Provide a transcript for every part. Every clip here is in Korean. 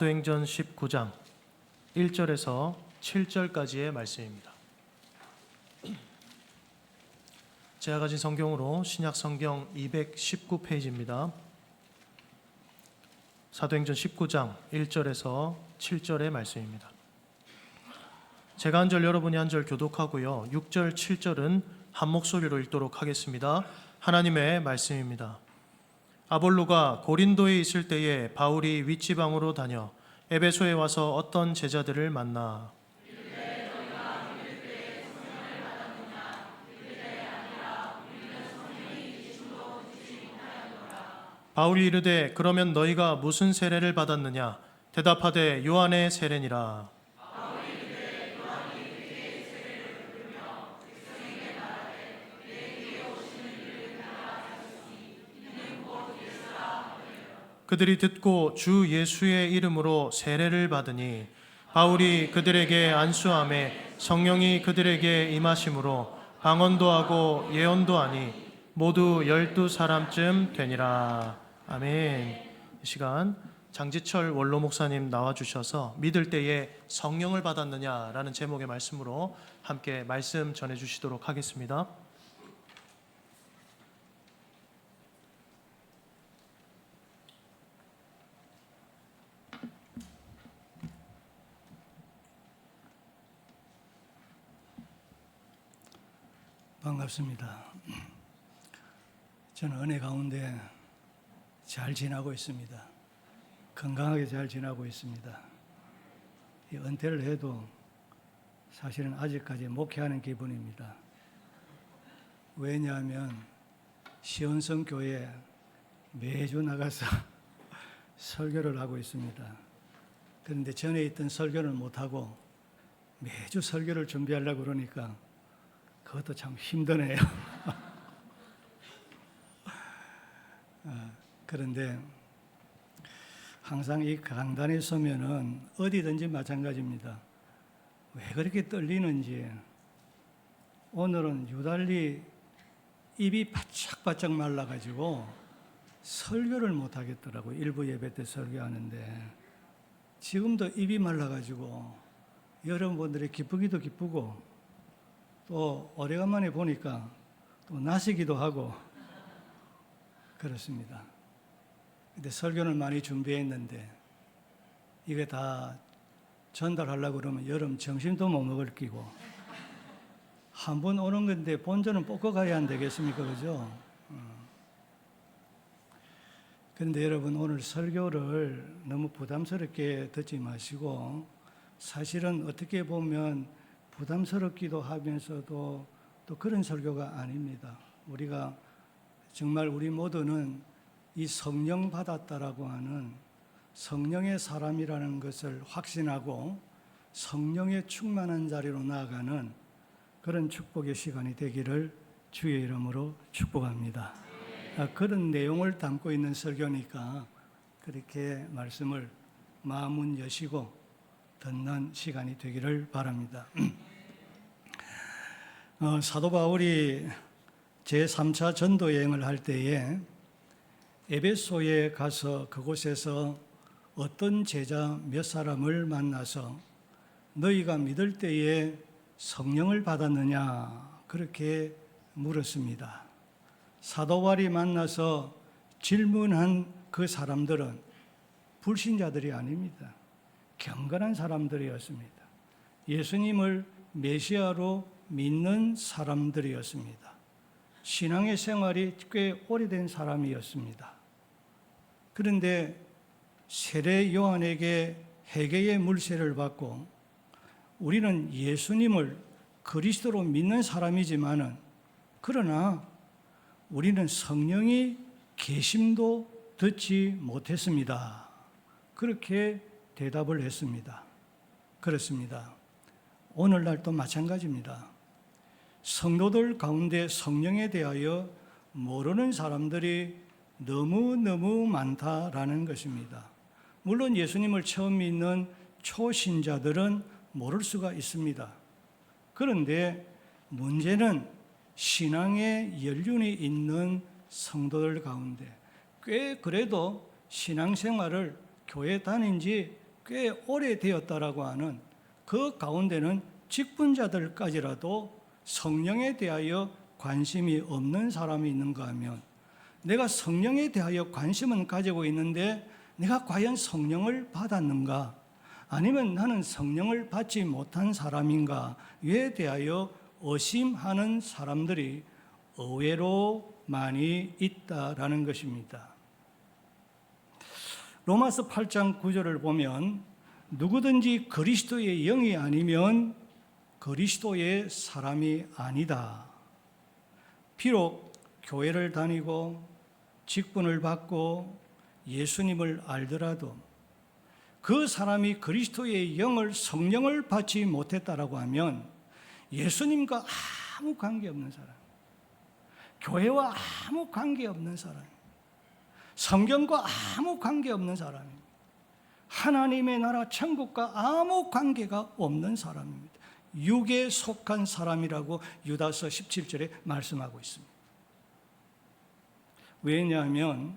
사도행전 19장 1절에서 7절까지의 말씀입니다. 제가 가진 성경으로 신약 성경 219페이지입니다. 사도행전 19장 1절에서 7절의 말씀입니다. 제가 한 절 여러분이 한 절 교독하고요. 6절 7절은 한 목소리로 읽도록 하겠습니다. 하나님의 말씀입니다. 아볼로가 고린도에 있을 때에 바울이 윗지방으로 다녀 에베소에 와서 어떤 제자들을 만나 바울이 이르되 그러면 너희가 무슨 세례를 받았느냐? 대답하되 요한의 세례니라. 그들이 듣고 주 예수의 이름으로 세례를 받으니 바울이 그들에게 안수하매 성령이 그들에게 임하심으로 방언도 하고 예언도 하니 모두 12사람쯤 되니라. 아멘. 이 시간 장지철 원로 목사님 나와주셔서 믿을 때에 성령을 받았느냐라는 제목의 말씀으로 함께 말씀 전해주시도록 하겠습니다. 반갑습니다. 저는 은혜 가운데 잘 지나고 있습니다. 건강하게 잘 지나고 있습니다. 이 은퇴를 해도 사실은 아직까지 목회하는 기분입니다. 왜냐하면 시온성 교회에 매주 나가서 설교를 하고 있습니다. 그런데 전에 있던 설교는 못하고 매주 설교를 준비하려고 그러니까 그것도 참 힘드네요. 그런데 항상 이 강단에 서면은 어디든지 마찬가지입니다. 왜 그렇게 떨리는지. 오늘은 유달리 입이 바짝바짝 말라가지고 설교를 못하겠더라고요. 일부 예배 때 설교하는데 지금도 입이 말라가지고 여러분들이 기쁘기도 기쁘고 또 오래간만에 보니까 또 나시기도 하고 그렇습니다. 근데 설교는 많이 준비했는데 이게 다 전달하려고 그러면 여름 점심도 못 먹을 끼고 한 번 오는 건데 본전은 뽑고 가야 안 되겠습니까? 그죠? 그런데 여러분 오늘 설교를 너무 부담스럽게 듣지 마시고 사실은 어떻게 보면 부담스럽기도 하면서도 또 그런 설교가 아닙니다. 우리가 정말 우리 모두는 이 성령 받았다라고 하는 성령의 사람이라는 것을 확신하고 성령의 충만한 자리로 나아가는 그런 축복의 시간이 되기를 주의 이름으로 축복합니다. 그런 내용을 담고 있는 설교니까 그렇게 말씀을 마음은 여시고 듣는 시간이 되기를 바랍니다. 사도 바울이 제3차 전도 여행을 할 때에 에베소에 가서 그곳에서 어떤 제자 몇 사람을 만나서 너희가 믿을 때에 성령을 받았느냐 그렇게 물었습니다. 사도 바울이 만나서 질문한 그 사람들은 불신자들이 아닙니다. 경건한 사람들이었습니다. 예수님을 메시아로 믿는 사람들이었습니다. 신앙의 생활이 꽤 오래된 사람이었습니다. 그런데 세례 요한에게 회개의 물세를 받고 우리는 예수님을 그리스도로 믿는 사람이지만은 그러나 우리는 성령이 계심도 듣지 못했습니다. 그렇게 대답을 했습니다. 그렇습니다. 오늘날도 마찬가지입니다. 성도들 가운데 성령에 대하여 모르는 사람들이 너무너무 많다라는 것입니다. 물론 예수님을 처음 믿는 초신자들은 모를 수가 있습니다. 그런데 문제는 신앙의 연륜이 있는 성도들 가운데 꽤 그래도 신앙생활을 교회 다닌 지 꽤 오래되었다라고 하는 그 가운데는 직분자들까지라도 성령에 대하여 관심이 없는 사람이 있는가 하면, 내가 성령에 대하여 관심은 가지고 있는데 내가 과연 성령을 받았는가, 아니면 나는 성령을 받지 못한 사람인가에 대하여 의심하는 사람들이 의외로 많이 있다라는 것입니다. 로마서 8장 9절을 보면 누구든지 그리스도의 영이 아니면 그리스도의 사람이 아니다. 비록 교회를 다니고 직분을 받고 예수님을 알더라도 그 사람이 그리스도의 영을, 성령을 받지 못했다라고 하면 예수님과 아무 관계없는 사람, 교회와 아무 관계없는 사람, 성경과 아무 관계없는 사람입니다. 하나님의 나라 천국과 아무 관계가 없는 사람입니다. 육에 속한 사람이라고 유다서 17절에 말씀하고 있습니다. 왜냐하면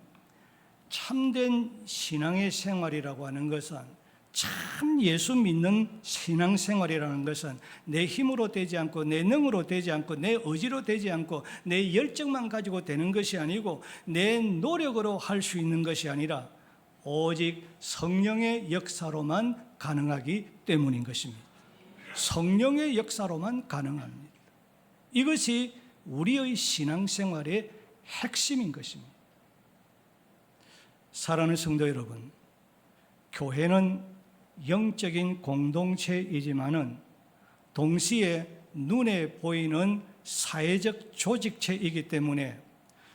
참된 신앙의 생활이라고 하는 것은, 참 예수 믿는 신앙생활이라는 것은 내 힘으로 되지 않고 내 능으로 되지 않고 내 의지로 되지 않고 내 열정만 가지고 되는 것이 아니고 내 노력으로 할 수 있는 것이 아니라 오직 성령의 역사로만 가능하기 때문인 것입니다. 성령의 역사로만 가능합니다. 이것이 우리의 신앙생활의 핵심인 것입니다. 사랑하는 성도 여러분, 교회는 영적인 공동체이지만은 동시에 눈에 보이는 사회적 조직체이기 때문에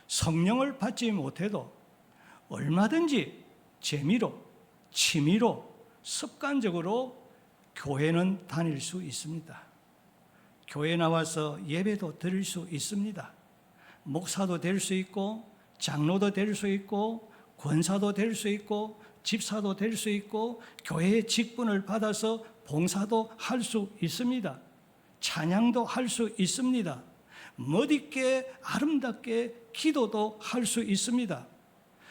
성령을 받지 못해도 얼마든지 재미로, 취미로, 습관적으로 교회는 다닐 수 있습니다. 교회 나와서 예배도 드릴 수 있습니다. 목사도 될 수 있고, 장로도 될 수 있고, 권사도 될 수 있고, 집사도 될 수 있고, 교회의 직분을 받아서 봉사도 할 수 있습니다. 찬양도 할 수 있습니다. 멋있게 아름답게 기도도 할 수 있습니다.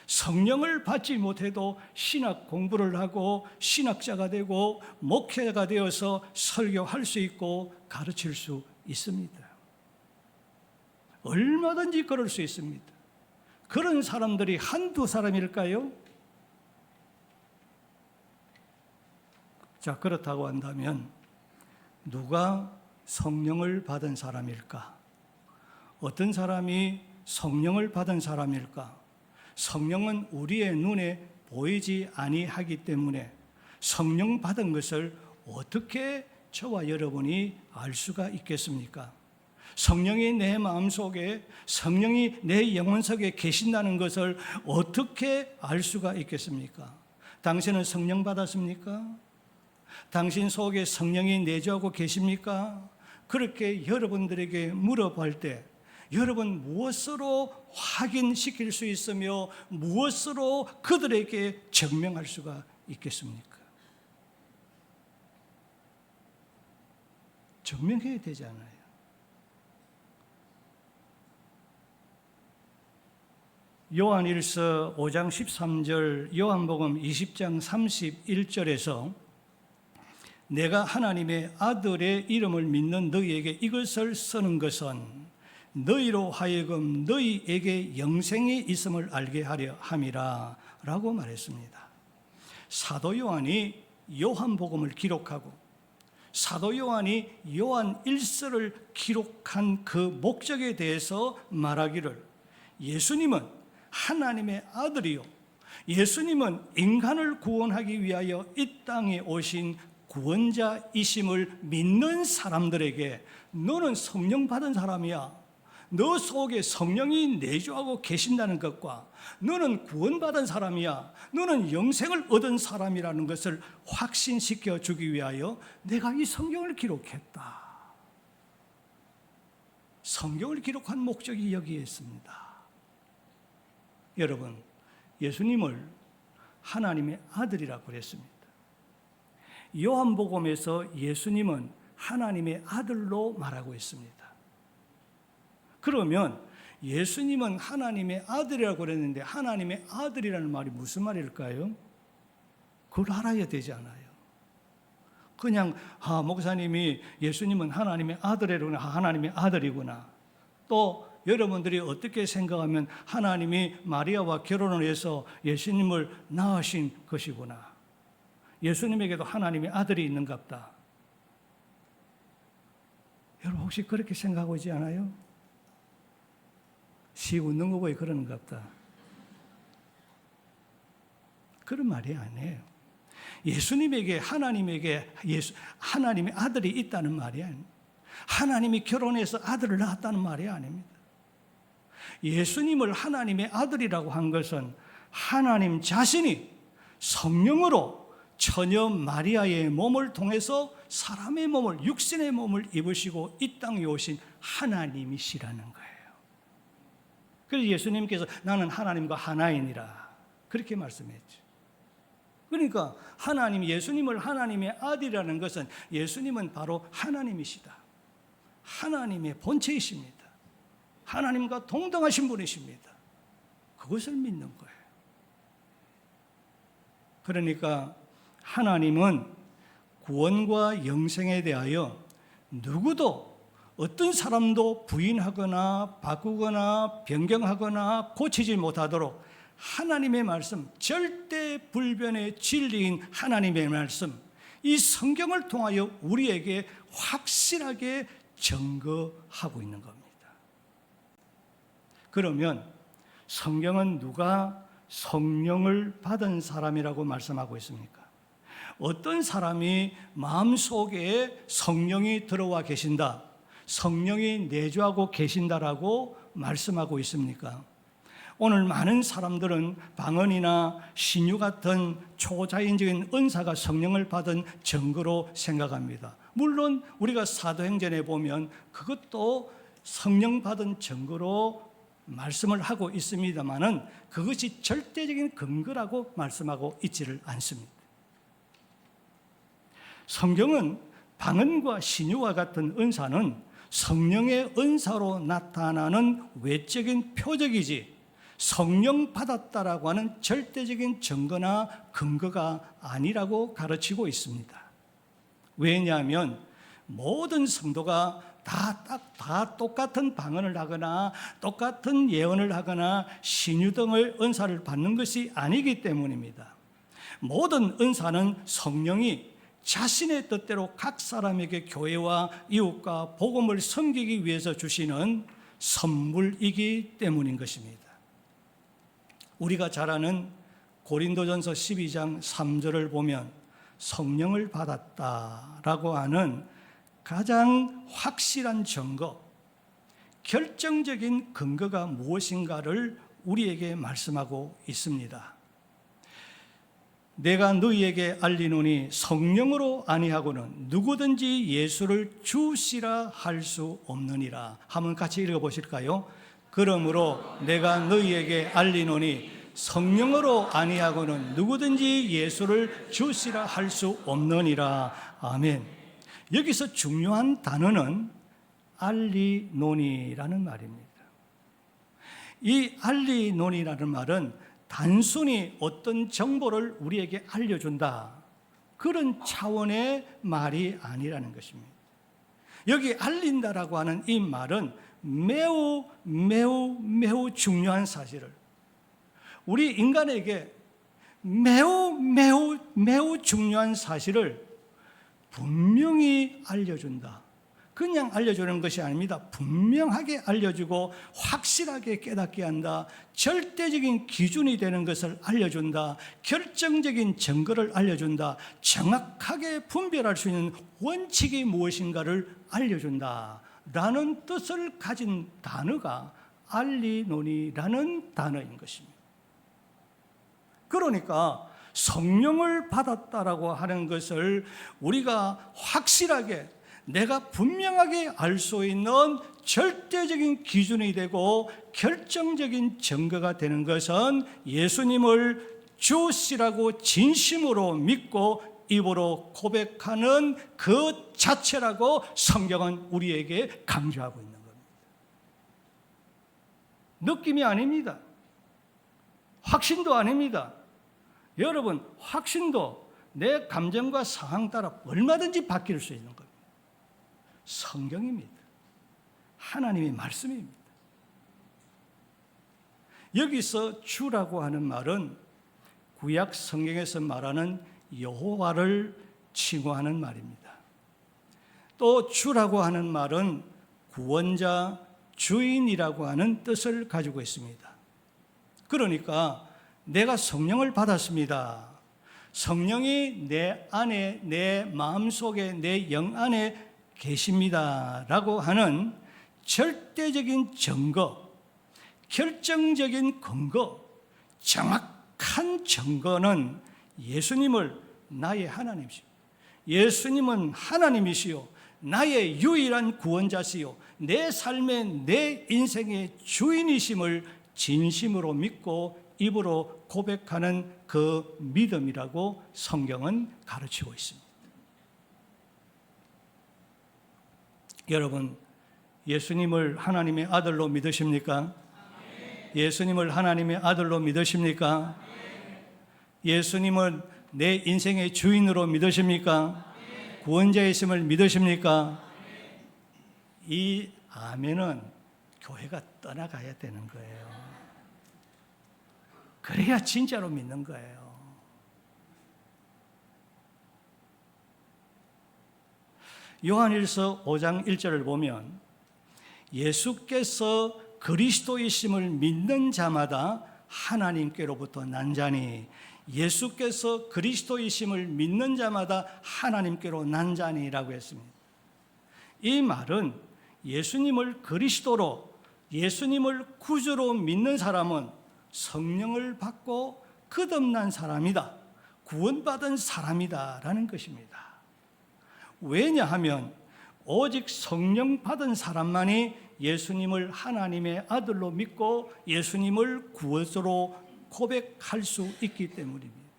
성령을 받지 못해도 신학 공부를 하고 신학자가 되고 목회자가 되어서 설교할 수 있고 가르칠 수 있습니다. 얼마든지 그럴 수 있습니다. 그런 사람들이 한두 사람일까요? 자, 그렇다고 한다면 누가 성령을 받은 사람일까? 어떤 사람이 성령을 받은 사람일까? 성령은 우리의 눈에 보이지 아니하기 때문에 성령 받은 것을 어떻게 저와 여러분이 알 수가 있겠습니까? 성령이 내 마음속에, 성령이 내 영혼 속에 계신다는 것을 어떻게 알 수가 있겠습니까? 당신은 성령 받았습니까? 당신 속에 성령이 내주하고 계십니까? 그렇게 여러분들에게 물어볼 때 여러분 무엇으로 확인시킬 수 있으며 무엇으로 그들에게 증명할 수가 있겠습니까? 증명해야 되잖아요. 요한일서 5장 13절, 요한복음 20장 31절에서 내가 하나님의 아들의 이름을 믿는 너희에게 이것을 쓰는 것은 너희로 하여금 너희에게 영생이 있음을 알게 하려 함이라 라고 말했습니다. 사도 요한이 요한복음을 기록하고 사도 요한이 요한 1서를 기록한 그 목적에 대해서 말하기를 예수님은 하나님의 아들이요, 예수님은 인간을 구원하기 위하여 이 땅에 오신 구원자이심을 믿는 사람들에게 너는 성령 받은 사람이야, 너 속에 성령이 내주하고 계신다는 것과 너는 구원받은 사람이야, 너는 영생을 얻은 사람이라는 것을 확신시켜 주기 위하여 내가 이 성경을 기록했다. 성경을 기록한 목적이 여기에 있습니다. 여러분, 예수님을 하나님의 아들이라고 그랬습니다. 요한복음에서 예수님은 하나님의 아들로 말하고 있습니다. 그러면 예수님은 하나님의 아들이라고 그랬는데 하나님의 아들이라는 말이 무슨 말일까요? 그걸 알아야 되지 않아요? 그냥 목사님이 예수님은 하나님의 아들이구나, 하나님의 아들이구나. 또 여러분들이 어떻게 생각하면 하나님이 마리아와 결혼을 해서 예수님을 낳으신 것이구나. 예수님에게도 하나님의 아들이 있는갑다. 여러분 혹시 그렇게 생각하고 있지 않아요? 시 웃는 거 보이 그러는갑다. 그런 말이 아니에요. 예수님에게 하나님의 아들이 있다는 말이 아닙니다. 하나님이 결혼해서 아들을 낳았다는 말이 아닙니다. 예수님을 하나님의 아들이라고 한 것은 하나님 자신이 성령으로 처녀 마리아의 몸을 통해서 사람의 몸을, 육신의 몸을 입으시고 이 땅에 오신 하나님이시라는 거예요. 그래서 예수님께서 나는 하나님과 하나이니라 그렇게 말씀했죠. 그러니까 예수님을 하나님의 아들이라는 것은 예수님은 바로 하나님이시다. 하나님의 본체이십니다. 하나님과 동등하신 분이십니다. 그것을 믿는 거예요. 그러니까 하나님은 구원과 영생에 대하여 누구도 어떤 사람도 부인하거나 바꾸거나 변경하거나 고치지 못하도록 하나님의 말씀, 절대 불변의 진리인 하나님의 말씀, 이 성경을 통하여 우리에게 확실하게 증거하고 있는 겁니다. 그러면 성경은 누가 성령을 받은 사람이라고 말씀하고 있습니까? 어떤 사람이 마음속에 성령이 들어와 계신다, 성령이 내주하고 계신다라고 말씀하고 있습니까? 오늘 많은 사람들은 방언이나 신유 같은 초자연적인 은사가 성령을 받은 증거로 생각합니다. 물론 우리가 사도행전에 보면 그것도 성령 받은 증거로 말씀을 하고 있습니다만은 그것이 절대적인 근거라고 말씀하고 있지를 않습니다. 성경은 방언과 신유와 같은 은사는 성령의 은사로 나타나는 외적인 표적이지 성령 받았다라고 하는 절대적인 증거나 근거가 아니라고 가르치고 있습니다. 왜냐하면 모든 성도가 다 똑같은 방언을 하거나 똑같은 예언을 하거나 신유 등의 은사를 받는 것이 아니기 때문입니다. 모든 은사는 성령이 자신의 뜻대로 각 사람에게 교회와 이웃과 복음을 섬기기 위해서 주시는 선물이기 때문인 것입니다. 우리가 잘 아는 고린도전서 12장 3절을 보면 성령을 받았다라고 하는 가장 확실한 증거, 결정적인 근거가 무엇인가를 우리에게 말씀하고 있습니다. 내가 너희에게 알리노니 성령으로 아니하고는 누구든지 예수를 주시라 할 수 없느니라. 한번 같이 읽어보실까요? 그러므로 내가 너희에게 알리노니 성령으로 아니하고는 누구든지 예수를 주시라 할 수 없느니라. 아멘. 여기서 중요한 단어는 알리노니라는 말입니다. 이 알리노니라는 말은 단순히 어떤 정보를 우리에게 알려준다, 그런 차원의 말이 아니라는 것입니다. 여기 알린다라고 하는 이 말은 매우 중요한 사실을, 우리 인간에게 매우 중요한 사실을 분명히 알려준다. 그냥 알려주는 것이 아닙니다. 분명하게 알려주고 확실하게 깨닫게 한다. 절대적인 기준이 되는 것을 알려준다. 결정적인 증거를 알려준다. 정확하게 분별할 수 있는 원칙이 무엇인가를 알려준다 라는 뜻을 가진 단어가 알리노니라는 단어인 것입니다. 그러니까 성령을 받았다라고 하는 것을 우리가 확실하게, 내가 분명하게 알 수 있는 절대적인 기준이 되고 결정적인 증거가 되는 것은 예수님을 주시라고 진심으로 믿고 입으로 고백하는 그 자체라고 성경은 우리에게 강조하고 있는 겁니다. 느낌이 아닙니다. 확신도 아닙니다. 여러분, 확신도 내 감정과 상황 따라 얼마든지 바뀔 수 있는 겁니다. 성경입니다. 하나님의 말씀입니다. 여기서 주라고 하는 말은 구약 성경에서 말하는 여호와를 칭호하는 말입니다. 또 주라고 하는 말은 구원자, 주인이라고 하는 뜻을 가지고 있습니다. 그러니까 내가 성령을 받았습니다. 성령이 내 안에, 내 마음속에, 내 영 안에 계십니다라고 하는 절대적인 증거, 결정적인 근거, 정확한 증거는 예수님을 나의 하나님이시오. 예수님은 하나님이시요 나의 유일한 구원자시요 내 삶의, 내 인생의 주인이심을 진심으로 믿고 입으로 고백하는 그 믿음이라고 성경은 가르치고 있습니다. 여러분, 예수님을 하나님의 아들로 믿으십니까? 예수님을 하나님의 아들로 믿으십니까? 예수님은 내 인생의 주인으로 믿으십니까? 구원자이심을 믿으십니까? 이 아멘은 교회가 떠나가야 되는 거예요. 그래야 진짜로 믿는 거예요. 요한일서 5장 1절을 보면 예수께서 그리스도이심을 믿는 자마다 하나님께로부터 난 자니, 예수께서 그리스도이심을 믿는 자마다 하나님께로 난 자니라고 했습니다. 이 말은 예수님을 그리스도로, 예수님을 구주로 믿는 사람은 성령을 받고 거듭난 사람이다, 구원받은 사람이다라는 것입니다. 왜냐하면 오직 성령 받은 사람만이 예수님을 하나님의 아들로 믿고 예수님을 구원으로 고백할 수 있기 때문입니다.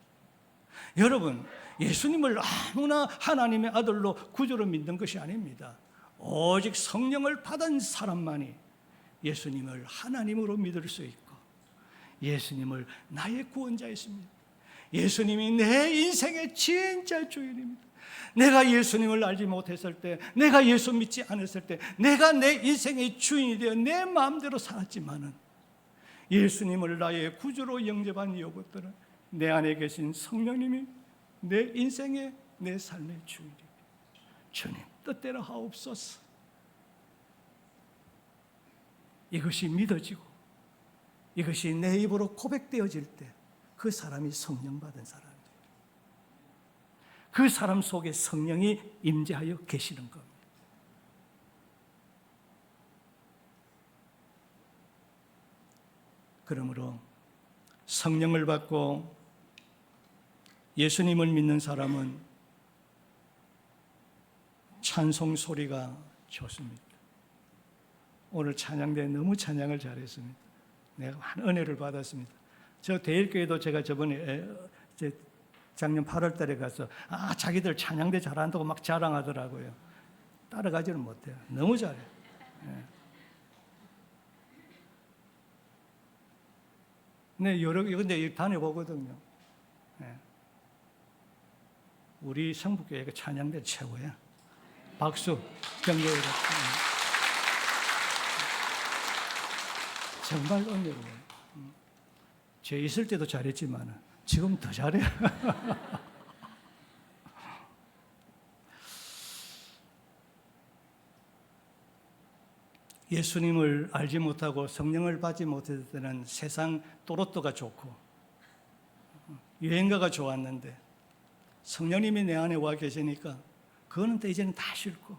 여러분, 예수님을 아무나 하나님의 아들로 구주로 믿는 것이 아닙니다. 오직 성령을 받은 사람만이 예수님을 하나님으로 믿을 수 있고 예수님을 나의 구원자이십니다. 예수님이 내 인생의 진짜 주인입니다. 내가 예수님을 알지 못했을 때, 내가 예수 믿지 않았을 때, 내가 내 인생의 주인이 되어 내 마음대로 살았지만은 예수님을 나의 구주로 영접한 이후부터는 내 안에 계신 성령님이 내 인생의, 내 삶의 주인입니다. 주님 뜻대로 하옵소서. 이것이 믿어지고 이것이 내 입으로 고백되어질 때 그 사람이 성령 받은 사람이에요. 그 사람 속에 성령이 임재하여 계시는 겁니다. 그러므로 성령을 받고 예수님을 믿는 사람은 찬송 소리가 좋습니다. 오늘 찬양대 너무 찬양을 잘했습니다. 내가 많은 은혜를 받았습니다. 저 대일교회도 제가 저번에 작년 8월 달에 가서 자기들 찬양대 잘한다고 막 자랑하더라고요. 따라가지는 못해요. 너무 잘해요. 네, 여러 군데 다녀보거든요. 우리 성북교회가 찬양대 최고야. 박수, 경례를. 정말 은혜로워요. 제 있을 때도 잘했지만 지금 더 잘해. 예수님을 알지 못하고 성령을 받지 못했을 때는 세상 또로또가 좋고 여행가가 좋았는데 성령님이 내 안에 와 계시니까 그거는 또 이제는 다 싫고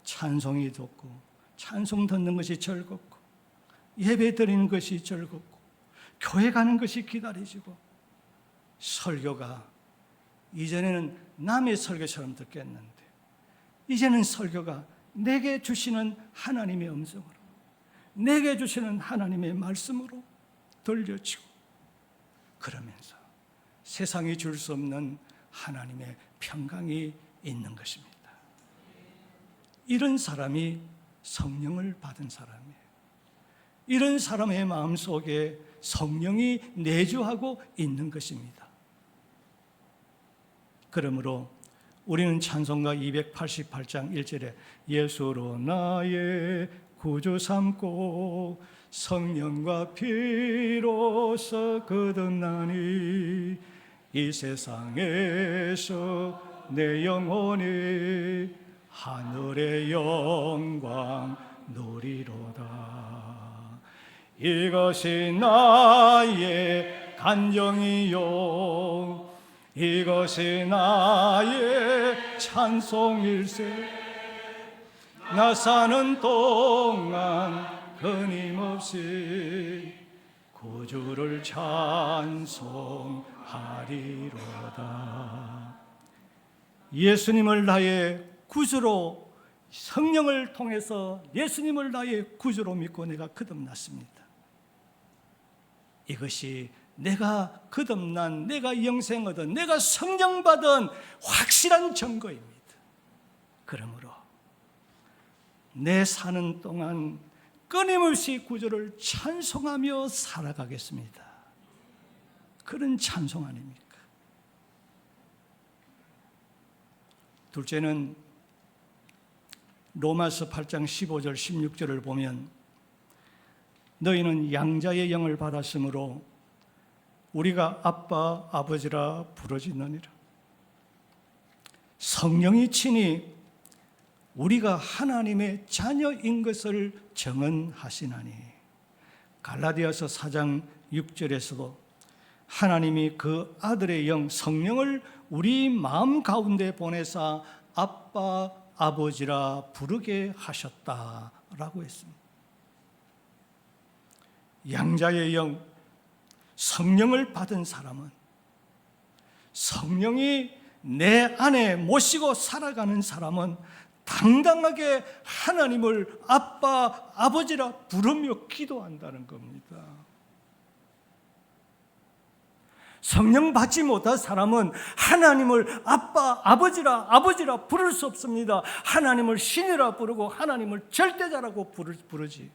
찬송이 좋고 찬송 듣는 것이 즐겁고 예배 드리는 것이 즐겁고 교회 가는 것이 기다려지고 설교가 이전에는 남의 설교처럼 듣겠는데 이제는 설교가 내게 주시는 하나님의 음성으로, 내게 주시는 하나님의 말씀으로 들려지고 그러면서 세상이 줄 수 없는 하나님의 평강이 있는 것입니다. 이런 사람이 성령을 받은 사람이에요. 이런 사람의 마음속에 성령이 내주하고 있는 것입니다. 그러므로 우리는 찬송가 288장 1절에 예수로 나의 구주 삼고 성령과 피로서 거듭나니 이 세상에서 내 영혼이 하늘의 영광 누리로다. 이것이 나의 간정이요 이것이 나의 찬송일세. 나 사는 동안 끊임없이 구주를 찬송하리로다. 예수님을 나의 구주로, 성령을 통해서 예수님을 나의 구주로 믿고 내가 거듭났습니다. 이것이 내가 거듭난, 내가 영생 얻은, 내가 성령 받은 확실한 증거입니다. 그러므로 내 사는 동안 끊임없이 구주를 찬송하며 살아가겠습니다. 그런 찬송 아닙니까? 둘째는 로마서 8장 15절 16절을 보면 너희는 양자의 영을 받았으므로 우리가 아빠 아버지라 부르짖느니라. 성령이 친히 우리가 하나님의 자녀인 것을 증언하시나니. 갈라디아서 4장 6절에서도 하나님이 그 아들의 영 성령을 우리 마음 가운데 보내사 아빠 아버지라 부르게 하셨다라고 했습니다. 양자의 영 성령을 받은 사람은 성령이 내 안에 모시고 살아가는 사람은 당당하게 하나님을 아빠, 아버지라 부르며 기도한다는 겁니다. 성령 받지 못한 사람은 하나님을 아빠, 아버지라 부를 수 없습니다. 하나님을 신이라 부르고 하나님을 절대자라고 부르지.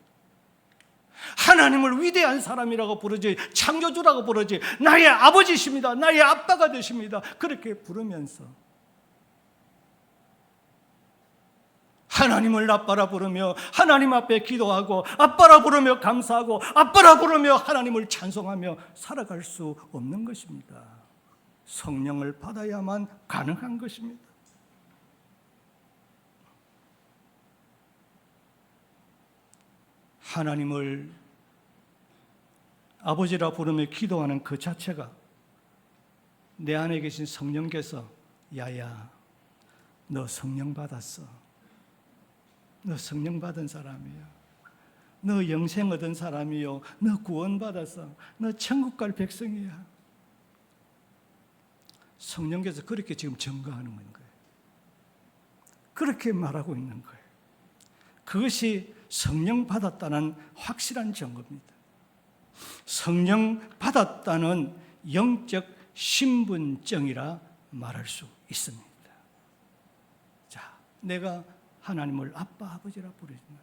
하나님을 위대한 사람이라고 부르지, 창조주라고 부르지, 나의 아버지십니다, 나의 아빠가 되십니다, 그렇게 부르면서 하나님을 아빠라 부르며 하나님 앞에 기도하고 아빠라 부르며 감사하고 아빠라 부르며 하나님을 찬송하며 살아갈 수 없는 것입니다. 성령을 받아야만 가능한 것입니다. 하나님을 아버지라 부르며 기도하는 그 자체가 내 안에 계신 성령께서 야야, 너 성령 받았어. 너 성령 받은 사람이야. 너 영생 얻은 사람이요. 너 구원 받았어. 너 천국 갈 백성이야. 성령께서 그렇게 지금 증거하는 거예요. 그렇게 말하고 있는 거예요. 그것이 성령 받았다는 확실한 증거입니다. 성령 받았다는 영적 신분증이라 말할 수 있습니다. 자, 내가 하나님을 아빠, 아버지라 부르지만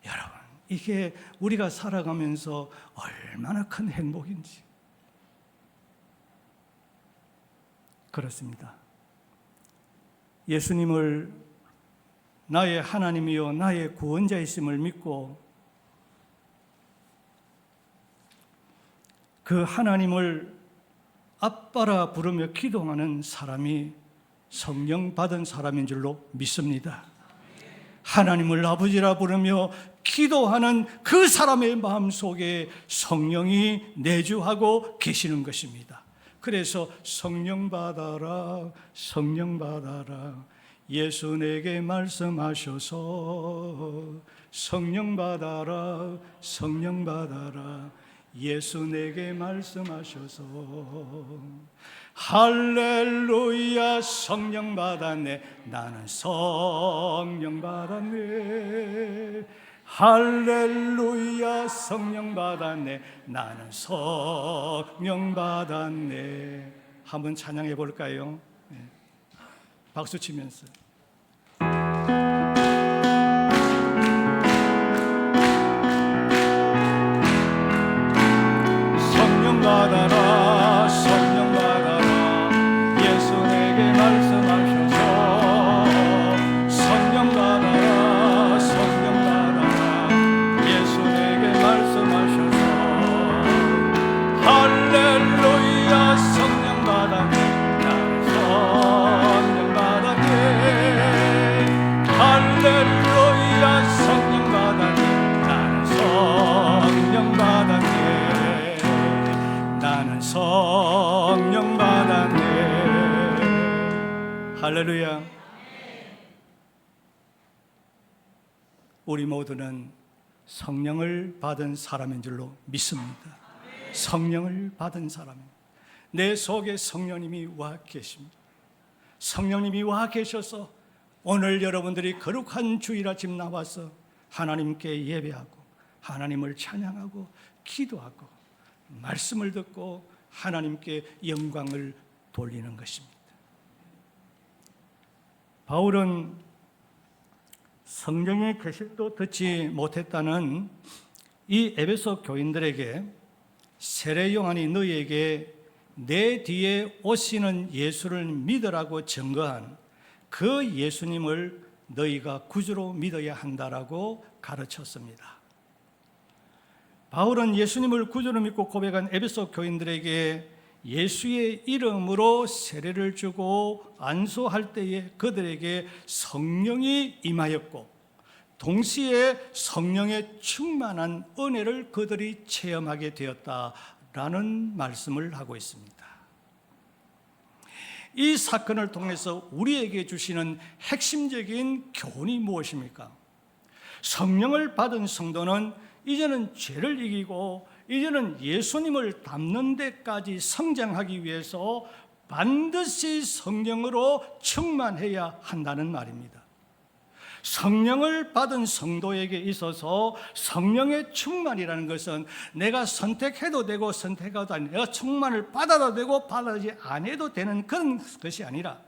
여러분, 이게 우리가 살아가면서 얼마나 큰 행복인지. 그렇습니다. 예수님을 나의 하나님이요 나의 구원자이심을 믿고 그 하나님을 아빠라 부르며 기도하는 사람이 성령 받은 사람인 줄로 믿습니다. 하나님을 아버지라 부르며 기도하는 그 사람의 마음속에 성령이 내주하고 계시는 것입니다. 그래서 성령 받아라, 성령 받아라, 예수 내게 말씀하셔서 성령 받아라, 성령 받아라, 예수 내게 말씀하셔서 할렐루야, 성령 받았네, 나는 성령 받았네. 할렐루야, 성령 받았네, 나는 성령 받았네. 한번 찬양해 볼까요? 네. 박수 치면서 성령 받아라, 성령 받아라, 할렐루야. 우리 모두는 성령을 받은 사람인 줄로 믿습니다. 성령을 받은 사람입니다. 내 속에 성령님이 와 계십니다. 성령님이 와 계셔서 오늘 여러분들이 거룩한 주일 아침 나와서 하나님께 예배하고 하나님을 찬양하고 기도하고 말씀을 듣고 하나님께 영광을 돌리는 것입니다. 바울은 성령의 계시도 듣지 못했다는 이 에베소 교인들에게 세례 요한이 너희에게 내 뒤에 오시는 예수를 믿으라고 증거한 그 예수님을 너희가 구주로 믿어야 한다라고 가르쳤습니다. 바울은 예수님을 구주로 믿고 고백한 에베소 교인들에게 예수의 이름으로 세례를 주고 안수할 때에 그들에게 성령이 임하였고 동시에 성령의 충만한 은혜를 그들이 체험하게 되었다라는 말씀을 하고 있습니다. 이 사건을 통해서 우리에게 주시는 핵심적인 교훈이 무엇입니까? 성령을 받은 성도는 이제는 죄를 이기고 이제는 예수님을 닮는 데까지 성장하기 위해서 반드시 성령으로 충만해야 한다는 말입니다. 성령을 받은 성도에게 있어서 성령의 충만이라는 것은 내가 선택해도 되고 선택해도 아니고 내가 충만을 받아도 되고 받아지 않아도 되는 그런 것이 아니라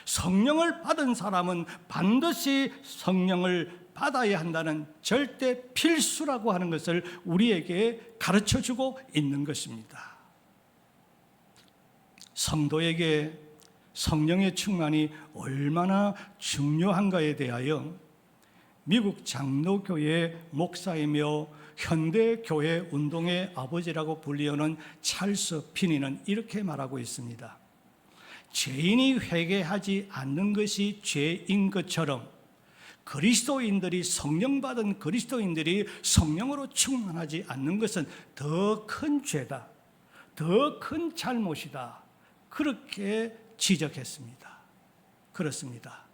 성령을 받은 사람은 반드시 성령을 받아야 한다는 절대 필수라고 하는 것을 우리에게 가르쳐주고 있는 것입니다. 성도에게 성령의 충만이 얼마나 중요한가에 대하여 미국 장로교회 목사이며 현대교회 운동의 아버지라고 불리우는 찰스 피니는 이렇게 말하고 있습니다. 죄인이 회개하지 않는 것이 죄인 것처럼 그리스도인들이 성령 받은 그리스도인들이 성령으로 충만하지 않는 것은 더 큰 죄다, 더 큰 잘못이다, 그렇게 지적했습니다. 그렇습니다.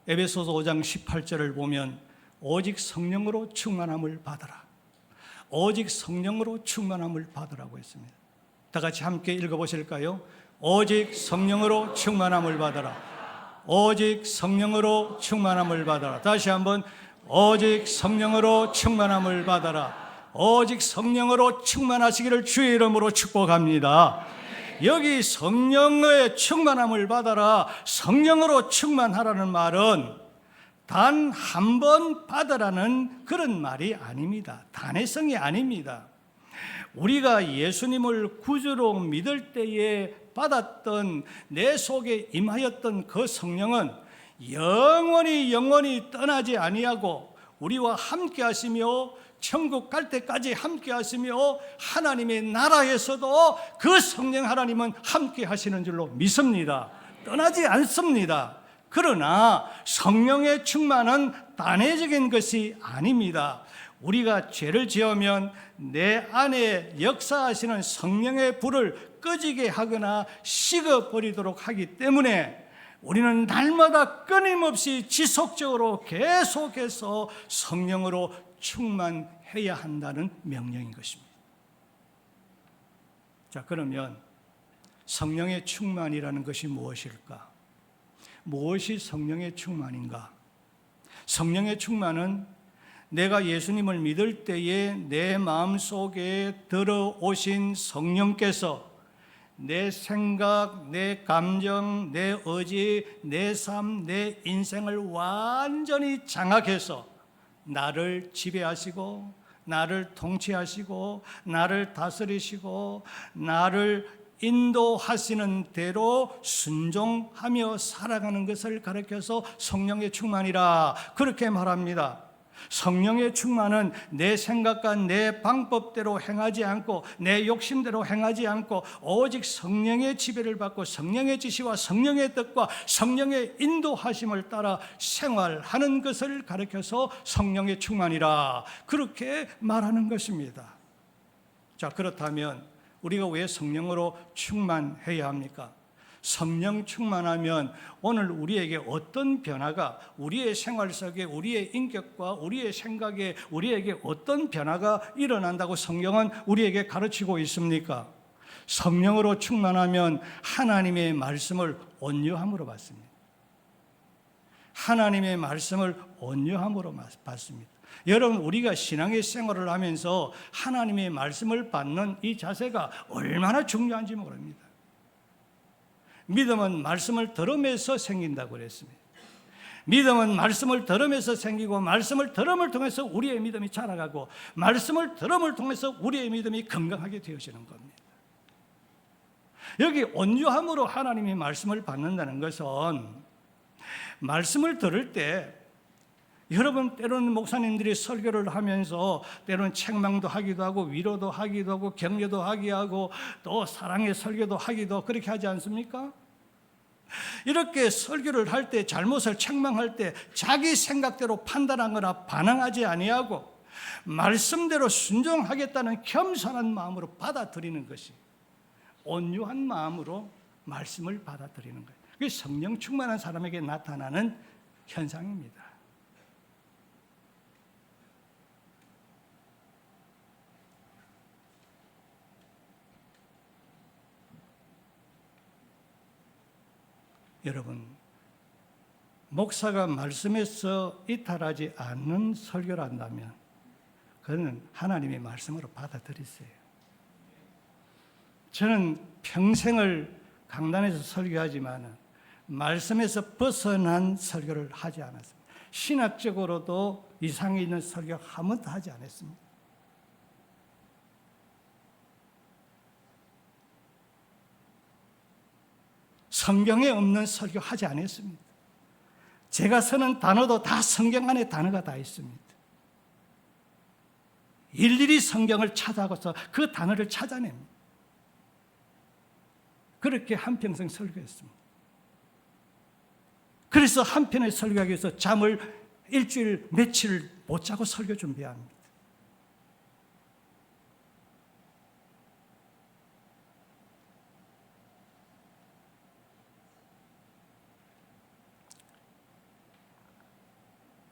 에베소서 5장 18절을 보면 오직 성령으로 충만함을 받으라, 오직 성령으로 충만함을 받으라고 했습니다. 다 같이 함께 읽어보실까요? 오직 성령으로 충만함을 받으라, 오직 성령으로 충만함을 받아라. 다시 한번 오직 성령으로 충만함을 받아라. 오직 성령으로 충만하시기를 주의 이름으로 축복합니다. 여기 성령의 충만함을 받아라, 성령으로 충만하라는 말은 단 한 번 받으라는 그런 말이 아닙니다. 단회성이 아닙니다. 우리가 예수님을 구주로 믿을 때에 받았던 내 속에 임하였던 그 성령은 영원히 떠나지 아니하고 우리와 함께 하시며 천국 갈 때까지 함께 하시며 하나님의 나라에서도 그 성령 하나님은 함께 하시는 줄로 믿습니다. 떠나지 않습니다. 그러나 성령의 충만은 단회적인 것이 아닙니다. 우리가 죄를 지으면 내 안에 역사하시는 성령의 불을 꺼지게 하거나 식어버리도록 하기 때문에 우리는 날마다 끊임없이 지속적으로 계속해서 성령으로 충만해야 한다는 명령인 것입니다. 자, 그러면 성령의 충만이라는 것이 무엇일까? 무엇이 성령의 충만인가? 성령의 충만은 내가 예수님을 믿을 때에 내 마음속에 들어오신 성령께서 내 생각, 내 감정, 내 의지, 내 삶, 내 인생을 완전히 장악해서 나를 지배하시고 나를 통치하시고 나를 다스리시고 나를 인도하시는 대로 순종하며 살아가는 것을 가르쳐서 성령의 충만이라 그렇게 말합니다. 성령의 충만은 내 생각과 내 방법대로 행하지 않고 내 욕심대로 행하지 않고 오직 성령의 지배를 받고 성령의 지시와 성령의 뜻과 성령의 인도하심을 따라 생활하는 것을 가르쳐서 성령의 충만이라 그렇게 말하는 것입니다. 자, 그렇다면 우리가 왜 성령으로 충만해야 합니까? 성령 충만하면 오늘 우리에게 어떤 변화가, 우리의 생활 속에 우리의 인격과 우리의 생각에 우리에게 어떤 변화가 일어난다고 성경은 우리에게 가르치고 있습니까? 성령으로 충만하면 하나님의 말씀을 온유함으로 받습니다. 하나님의 말씀을 온유함으로 받습니다. 여러분, 우리가 신앙의 생활을 하면서 하나님의 말씀을 받는 이 자세가 얼마나 중요한지 모릅니다. 믿음은 말씀을 들음에서 생긴다고 그랬습니다. 믿음은 말씀을 들음에서 생기고, 말씀을 들음을 통해서 우리의 믿음이 자라가고, 말씀을 들음을 통해서 우리의 믿음이 건강하게 되어지는 겁니다. 여기 온유함으로 하나님의 말씀을 받는다는 것은, 말씀을 들을 때 여러분, 때로는 목사님들이 설교를 하면서 때로는 책망도 하기도 하고 위로도 하기도 하고 격려도 하기도 하고 또 사랑의 설교도 하기도 하고 그렇게 하지 않습니까? 이렇게 설교를 할 때, 잘못을 책망할 때 자기 생각대로 판단하거나 반항하지 아니하고 말씀대로 순종하겠다는 겸손한 마음으로 받아들이는 것이, 온유한 마음으로 말씀을 받아들이는 거예요. 그게 성령 충만한 사람에게 나타나는 현상입니다. 여러분, 목사가 말씀에서 이탈하지 않는 설교를 한다면 그는 하나님의 말씀으로 받아들이세요. 저는 평생을 강단에서 설교하지만 말씀에서 벗어난 설교를 하지 않았습니다. 신학적으로도 이상이 있는 설교 한 번도 하지 않았습니다. 성경에 없는 설교 하지 않았습니다. 제가 쓰는 단어도 다 성경 안에 단어가 다 있습니다. 일일이 성경을 찾아가서 그 단어를 찾아냅니다. 그렇게 한평생 설교했습니다. 그래서 한 편의 설교하기 위해서 잠을 일주일, 며칠 못 자고 설교 준비합니다.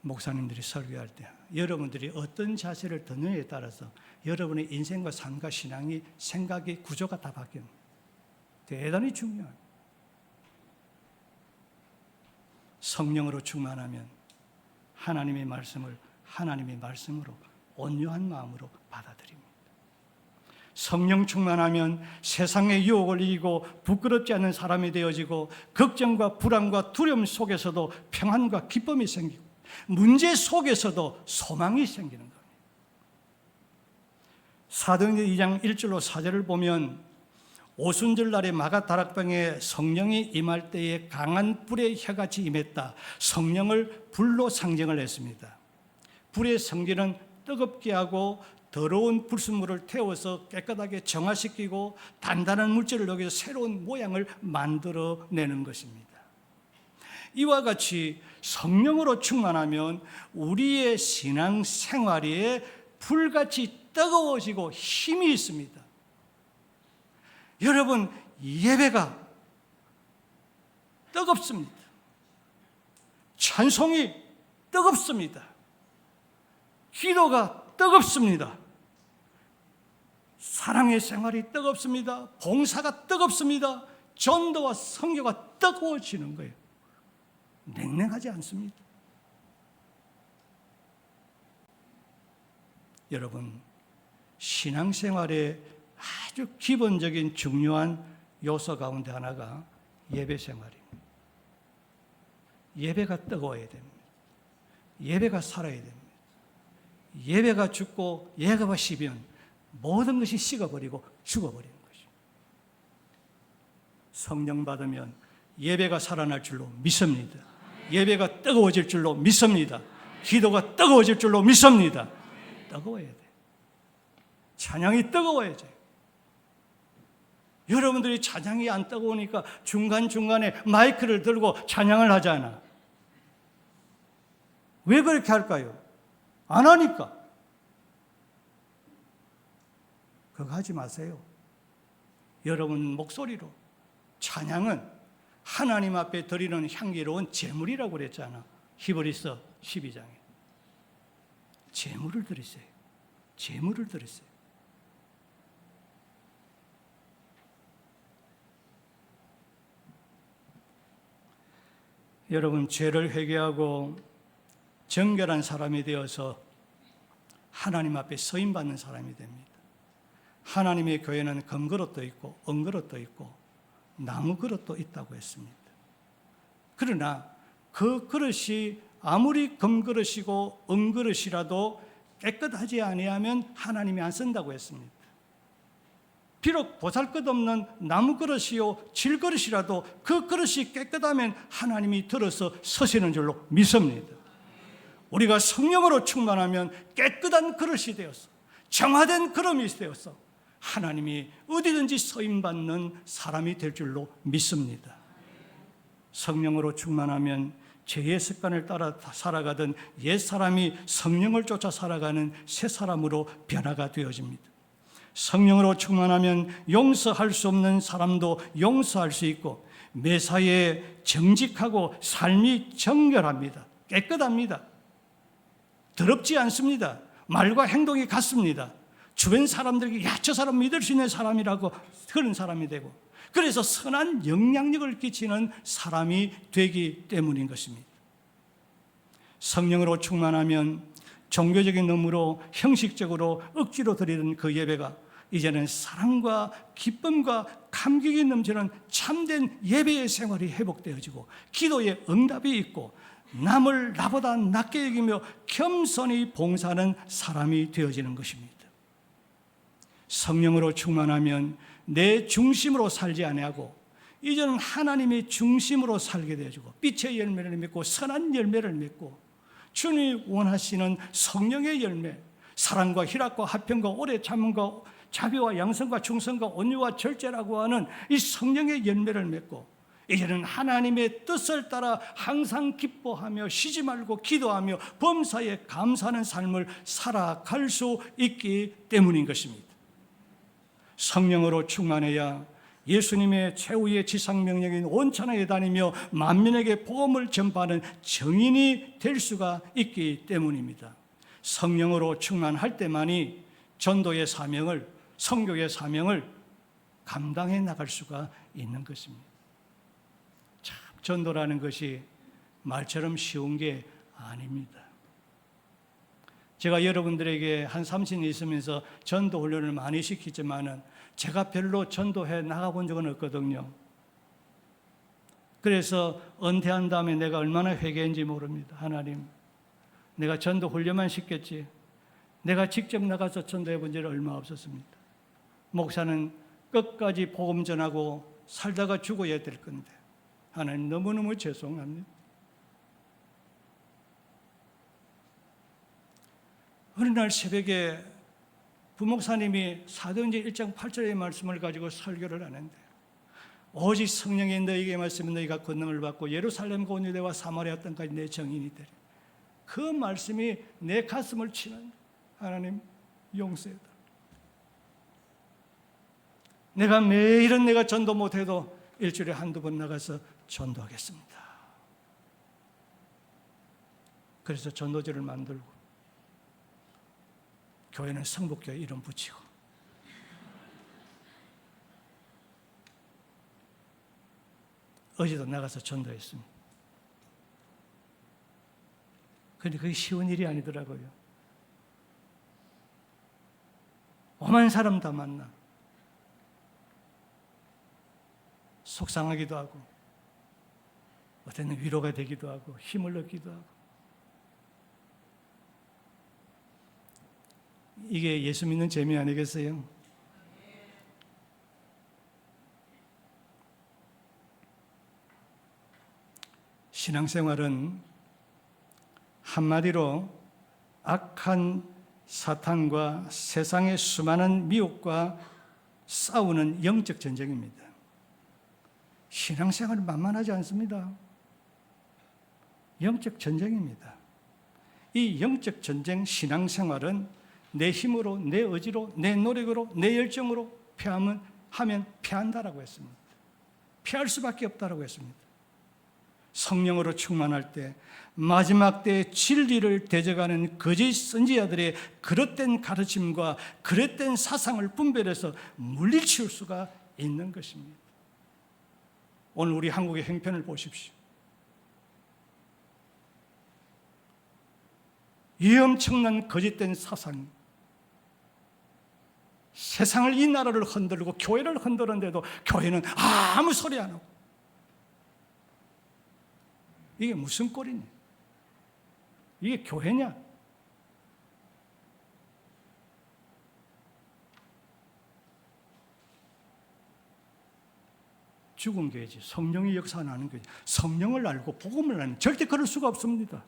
목사님들이 설교할 때 여러분들이 어떤 자세를 듣느냐에 따라서 여러분의 인생과 삶과 신앙이, 생각의 구조가 다 바뀝니다. 대단히 중요합니다. 성령으로 충만하면 하나님의 말씀을 하나님의 말씀으로 온유한 마음으로 받아들입니다. 성령 충만하면 세상의 유혹을 이기고 부끄럽지 않은 사람이 되어지고, 걱정과 불안과 두려움 속에서도 평안과 기쁨이 생기고, 문제 속에서도 소망이 생기는 겁니다. 사도행전 2장 1절로 4절을 보면, 오순절 날에 마가다락방에 성령이 임할 때에 강한 불의 혀같이 임했다. 성령을 불로 상징을 했습니다. 불의 성질은 뜨겁게 하고 더러운 불순물을 태워서 깨끗하게 정화시키고 단단한 물질을 녹여서 새로운 모양을 만들어내는 것입니다. 이와 같이 성령으로 충만하면 우리의 신앙 생활에 불같이 뜨거워지고 힘이 있습니다. 여러분, 예배가 뜨겁습니다. 찬송이 뜨겁습니다. 기도가 뜨겁습니다. 사랑의 생활이 뜨겁습니다. 봉사가 뜨겁습니다. 전도와 선교가 뜨거워지는 거예요. 냉랭하지 않습니다. 여러분, 신앙생활의 아주 기본적인 중요한 요소 가운데 하나가 예배 생활입니다. 예배가 뜨거워야 됩니다. 예배가 살아야 됩니다. 예배가 죽고 예배가 식으면 모든 것이 식어버리고 죽어버리는 것입니다. 성령 받으면 예배가 살아날 줄로 믿습니다. 예배가 뜨거워질 줄로 믿습니다. 기도가 뜨거워질 줄로 믿습니다. 뜨거워야 돼요. 찬양이 뜨거워야죠. 여러분들이 찬양이 안 뜨거우니까 중간중간에 마이크를 들고 찬양을 하잖아. 왜 그렇게 할까요? 안 하니까. 그거 하지 마세요. 여러분 목소리로. 찬양은 하나님 앞에 드리는 향기로운 제물이라고 그랬잖아. 히브리서 12장에. 제물을 드리세요. 제물을 드리세요. 여러분, 죄를 회개하고 정결한 사람이 되어서 하나님 앞에 서임받는 사람이 됩니다. 하나님의 교회는 금그릇도 있고 은그릇도 있고 나무 그릇도 있다고 했습니다. 그러나 그 그릇이 아무리 금그릇이고 은그릇이라도 깨끗하지 아니하면 하나님이 안 쓴다고 했습니다. 비록 보잘것없는 나무 그릇이요 질그릇이라도 그 그릇이 깨끗하면 하나님이 들어서 서시는 줄로 믿습니다. 우리가 성령으로 충만하면 깨끗한 그릇이 되어서 정화된 그릇이 되어서 하나님이 어디든지 서임받는 사람이 될 줄로 믿습니다. 성령으로 충만하면 죄의 습관을 따라 살아가던 옛사람이 성령을 쫓아 살아가는 새 사람으로 변화가 되어집니다. 성령으로 충만하면 용서할 수 없는 사람도 용서할 수 있고 매사에 정직하고 삶이 정결합니다. 깨끗합니다. 더럽지 않습니다. 말과 행동이 같습니다. 주변 사람들에게 야, 저 사람 믿을 수 있는 사람이라고 그런 사람이 되고 그래서 선한 영향력을 끼치는 사람이 되기 때문인 것입니다. 성령으로 충만하면 종교적인 의무로 형식적으로 억지로 드리는 그 예배가 이제는 사랑과 기쁨과 감격이 넘치는 참된 예배의 생활이 회복되어지고 기도의 응답이 있고 남을 나보다 낮게 여기며 겸손히 봉사하는 사람이 되어지는 것입니다. 성령으로 충만하면 내 중심으로 살지 아니하고 이제는 하나님의 중심으로 살게 되어지고 빛의 열매를 맺고 선한 열매를 맺고 주님이 원하시는 성령의 열매, 사랑과 희락과 화평과 오래 참음과 자비와 양성과 충성과 온유와 절제라고 하는 이 성령의 열매를 맺고 이제는 하나님의 뜻을 따라 항상 기뻐하며 쉬지 말고 기도하며 범사에 감사하는 삶을 살아갈 수 있기 때문인 것입니다. 성령으로 충만해야 예수님의 최후의 지상명령인 온 천하에 다니며 만민에게 복음을 전파하는 증인이 될 수가 있기 때문입니다. 성령으로 충만할 때만이 전도의 사명을, 선교의 사명을 감당해 나갈 수가 있는 것입니다. 참, 전도라는 것이 말처럼 쉬운 게 아닙니다. 제가 여러분들에게 한 30년 있으면서 전도 훈련을 많이 시키지만은 제가 별로 전도해 나가본 적은 없거든요. 그래서 은퇴한 다음에 내가 얼마나 회개했는지 모릅니다. 하나님, 내가 전도 훈련만 시켰지 내가 직접 나가서 전도해 본 적은 얼마 없었습니다. 목사는 끝까지 복음 전하고 살다가 죽어야 될 건데 하나님 너무너무 죄송합니다. 어느 날 새벽에 부목사님이 사도행전 1장 8절의 말씀을 가지고 설교를 하는데 오직 성령이 너희에게 말씀이 너희가 권능을 받고 예루살렘과 온 유대와 사마리아 땅까지 내 증인이 되리. 그 말씀이 내 가슴을 치는 하나님 용서해달라. 내가 매일은 내가 전도 못해도 일주일에 한두 번 나가서 전도하겠습니다. 그래서 전도지를 만들고 교회는 성북교회 이름 붙이고 어제도 나가서 전도했습니다. 그런데 그게 쉬운 일이 아니더라고요. 오만 사람 다 만나 속상하기도 하고 어떤 위로가 되기도 하고 힘을 얻기도 하고 이게 예수 믿는 재미 아니겠어요? 신앙생활은 한마디로 악한 사탄과 세상의 수많은 미혹과 싸우는 영적 전쟁입니다. 신앙생활은 만만하지 않습니다. 영적 전쟁입니다. 이 영적 전쟁 신앙생활은 내 힘으로, 내 의지로, 내 노력으로, 내 열정으로 하면 패한다라고 했습니다. 피할 수밖에 없다고 했습니다. 성령으로 충만할 때 마지막 때의 진리를 대적하는 거짓 선지자들의 그릇된 가르침과 그릇된 사상을 분별해서 물리치울 수가 있는 것입니다. 오늘 우리 한국의 형편을 보십시오. 이 엄청난 거짓된 사상, 세상을, 이 나라를 흔들고 교회를 흔드는데도 교회는 아무 소리 안 하고, 이게 무슨 꼴이냐? 이게 교회냐? 죽은 교회지. 성령의 역사나는 교회지. 성령을 알고 복음을 알면 절대 그럴 수가 없습니다.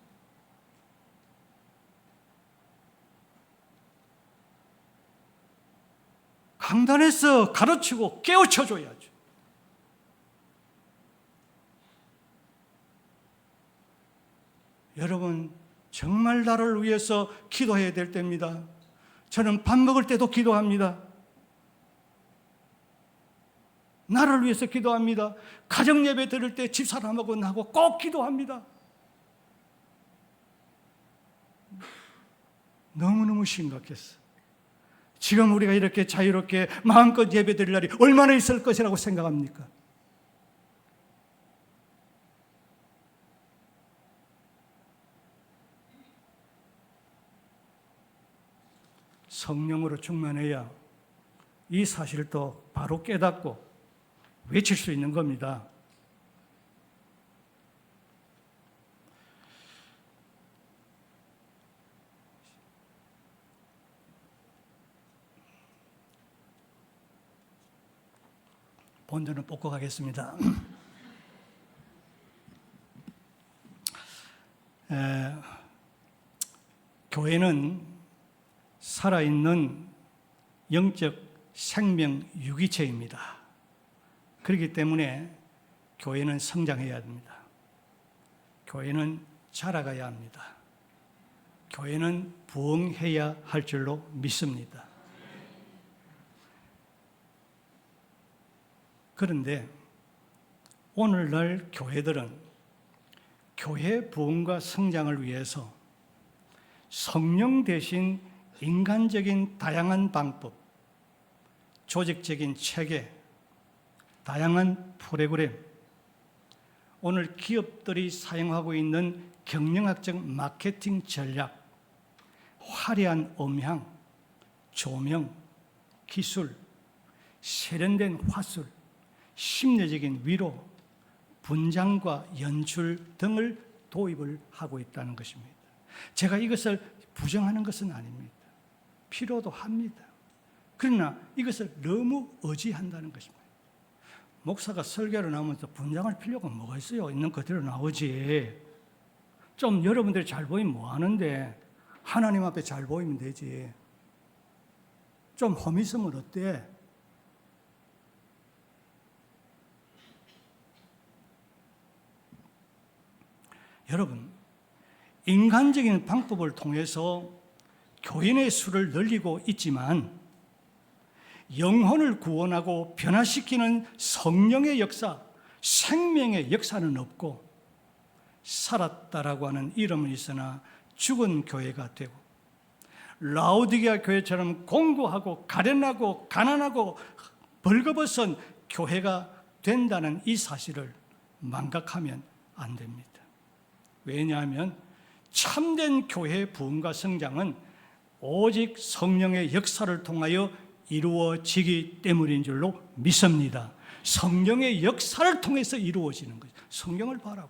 강단에서 가르치고 깨우쳐줘야죠. 여러분, 정말 나를 위해서 기도해야 될 때입니다. 저는 밥 먹을 때도 기도합니다. 나를 위해서 기도합니다. 가정 예배 드릴 때 집사람하고 나하고 꼭 기도합니다. 너무너무 심각했어. 지금 우리가 이렇게 자유롭게 마음껏 예배 드릴 날이 얼마나 있을 것이라고 생각합니까? 성령으로 충만해야 이 사실을 또 바로 깨닫고 외칠 수 있는 겁니다. 본전은 뽑고 가겠습니다. 교회는 살아있는 영적 생명 유기체입니다. 그렇기 때문에 교회는 성장해야 합니다. 교회는 자라가야 합니다. 교회는 부흥해야 할 줄로 믿습니다. 그런데 오늘날 교회들은 교회 부흥과 성장을 위해서 성령 대신 인간적인 다양한 방법, 조직적인 체계, 다양한 프로그램, 오늘 기업들이 사용하고 있는 경영학적 마케팅 전략, 화려한 음향, 조명, 기술, 세련된 화술, 심리적인 위로, 분장과 연출 등을 도입을 하고 있다는 것입니다. 제가 이것을 부정하는 것은 아닙니다. 필요도 합니다. 그러나 이것을 너무 의지한다는 것입니다. 목사가 설교를 나오면서 분장할 필요가 뭐가 있어요? 있는 그대로 나오지. 좀 여러분들이 잘 보이면 뭐 하는데, 하나님 앞에 잘 보이면 되지. 좀 험 있으면 어때? 여러분, 인간적인 방법을 통해서 교인의 수를 늘리고 있지만 영혼을 구원하고 변화시키는 성령의 역사, 생명의 역사는 없고 살았다라고 하는 이름은 있으나 죽은 교회가 되고 라오디게아 교회처럼 공고하고 가련하고 가난하고 벌거벗은 교회가 된다는 이 사실을 망각하면 안 됩니다. 왜냐하면 참된 교회의 부흥과 성장은 오직 성령의 역사를 통하여 이루어지기 때문인 줄로 믿습니다. 성령의 역사를 통해서 이루어지는 거죠. 성경을 바라고.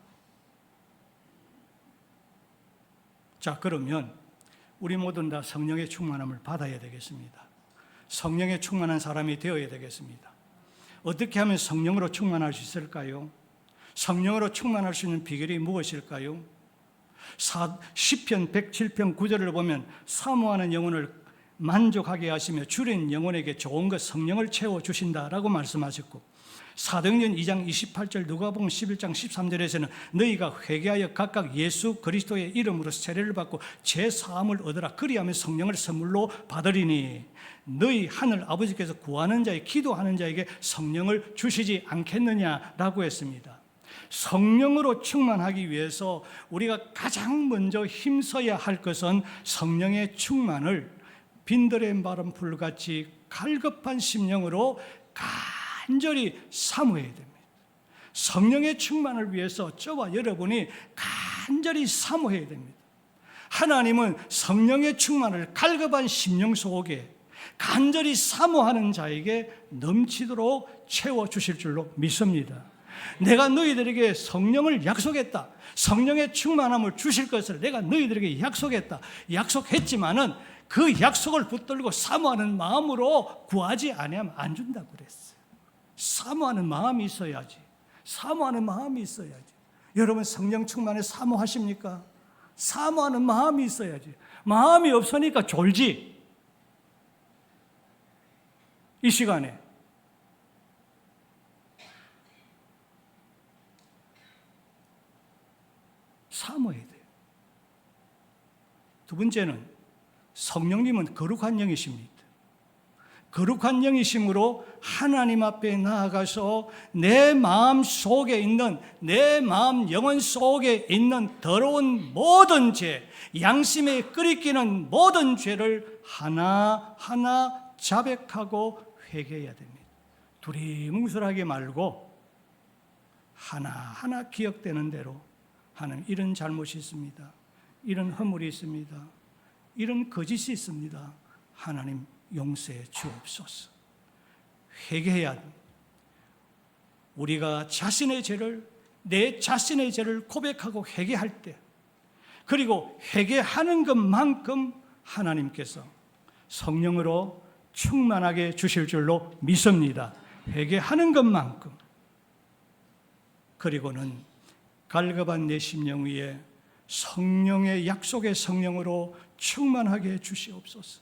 자, 그러면 우리 모두는 다 성령의 충만함을 받아야 되겠습니다. 성령의 충만한 사람이 되어야 되겠습니다. 어떻게 하면 성령으로 충만할 수 있을까요? 성령으로 충만할 수 있는 비결이 무엇일까요? 시편 107편 9절을 보면 사모하는 영혼을 만족하게 하시며 줄인 영혼에게 좋은 것 성령을 채워주신다라고 말씀하셨고 사도행전 2장 28절, 누가복음 11장 13절에서는 너희가 회개하여 각각 예수 그리스도의 이름으로 세례를 받고 제 사함을 얻으라. 그리하면 성령을 선물로 받으리니 너희 하늘 아버지께서 구하는 자에, 기도하는 자에게 성령을 주시지 않겠느냐라고 했습니다. 성령으로 충만하기 위해서 우리가 가장 먼저 힘써야 할 것은 성령의 충만을 빈들의 바람 불같이 갈급한 심령으로 간절히 사모해야 됩니다. 성령의 충만을 위해서 저와 여러분이 간절히 사모해야 됩니다. 하나님은 성령의 충만을 갈급한 심령 속에 간절히 사모하는 자에게 넘치도록 채워주실 줄로 믿습니다. 내가 너희들에게 성령을 약속했다. 성령의 충만함을 주실 것을 내가 너희들에게 약속했다. 약속했지만은 그 약속을 붙들고 사모하는 마음으로 구하지 아니하면 안 준다고 그랬어요. 사모하는 마음이 있어야지. 사모하는 마음이 있어야지. 여러분 성령 충만에 사모하십니까? 사모하는 마음이 있어야지. 마음이 없으니까 졸지. 이 시간에 사모해야 돼요. 두 번째는 성령님은 거룩한 영이십니다. 거룩한 영이심으로 하나님 앞에 나아가서 내 마음 속에 있는, 내 마음 영혼 속에 있는 더러운 모든 죄, 양심에 끓이끼는 모든 죄를 하나하나 자백하고 회개해야 됩니다. 두리뭉술하게 말고 하나하나 기억되는 대로 하나님, 이런 잘못이 있습니다. 이런 허물이 있습니다. 이런 거짓이 있습니다. 하나님 용서해 주옵소서. 회개해야 합니다. 우리가 자신의 죄를, 내 자신의 죄를 고백하고 회개할 때, 그리고 회개하는 것만큼 하나님께서 성령으로 충만하게 주실 줄로 믿습니다. 회개하는 것만큼. 그리고는 갈급한 내 심령 위에 성령의 약속의 성령으로 충만하게 주시옵소서.